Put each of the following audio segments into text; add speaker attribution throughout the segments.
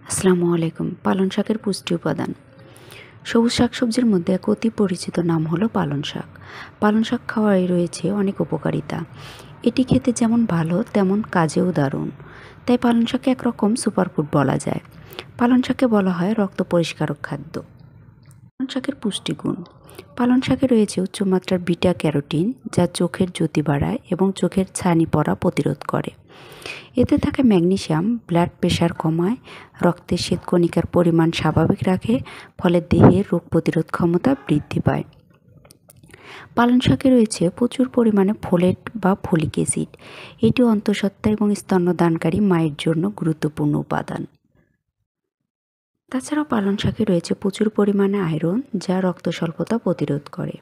Speaker 1: আসসালামু আলাইকুম। পালং শাকের পুষ্টি উপাদান। সবুজ শাকসবজির মধ্যে এক অতি পরিচিত নাম হলো পালং শাক। পালং শাক খাওয়ায় রয়েছে অনেক উপকারিতা। এটি খেতে যেমন ভালো তেমন কাজেও দারুণ। তাই পালং শাককে একরকম সুপারফুড বলা যায়। পালং শাককে বলা হয় রক্ত পরিষ্কারক খাদ্য। পালং শাকের পুষ্টিগুণ। পালং শাকে রয়েছে উচ্চমাত্রার বিটা ক্যারোটিন, যা চোখের জ্যোতি বাড়ায় এবং চোখের ছানি পড়া প্রতিরোধ করে। এতে থাকে ম্যাগনেসিয়াম, ব্লাড প্রেশার কমায়, রক্তে শ্বেতকণিকার পরিমাণ স্বাভাবিক রাখে, ফলে দেহের রোগ প্রতিরোধ ক্ষমতা বৃদ্ধি পায়। পালং শাকে রয়েছে প্রচুর পরিমাণে ফোলেট বা ফোলিক অ্যাসিড। এটি অন্তঃসত্ত্বা এবং স্তন্যদানকারী মায়ের জন্য গুরুত্বপূর্ণ উপাদান। তাছাড়াও পালং শাকে রয়েছে প্রচুর পরিমাণে আয়রন, যা রক্ত স্বল্পতা প্রতিরোধ করে।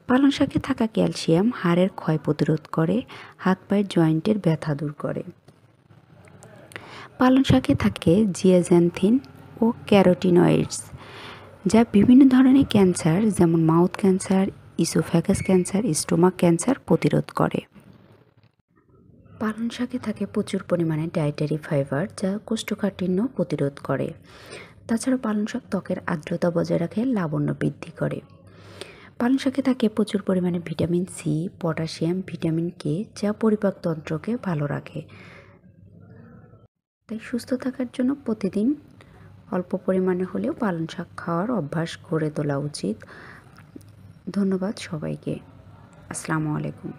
Speaker 1: পালং শাকে থাকা ক্যালসিয়াম হাড়ের ক্ষয় প্রতিরোধ করে, হাত পায়ের জয়েন্টের ব্যথা দূর করে। পালং শাকে থাকে জিয়াজ্যান্থিন ও ক্যারোটিনয়েডস, যা বিভিন্ন ধরনের ক্যান্সার যেমন mouth cancer, oesophagus cancer, stomach cancer প্রতিরোধ করে। পালং শাকে থাকে প্রচুর পরিমাণে ডায়েটারি ফাইবার, যা কোষ্ঠকাঠিন্য প্রতিরোধ করে। তাছাড়া পালং শাক ত্বকের আর্দ্রতা বজায় রাখে, লাবণ্য বৃদ্ধি করে। পালং শাকে থাকে প্রচুর পরিমাণে vitamin C, potassium, vitamin K, যা পরিপাকতন্ত্রকে ভালো রাখে। তাই সুস্থ থাকার জন্য প্রতিদিন অল্প পরিমাণে হলেও পালং শাক খাওয়ার অভ্যাস গড়ে তোলা উচিত। ধন্যবাদ সবাইকে। আসসালামু আলাইকুম।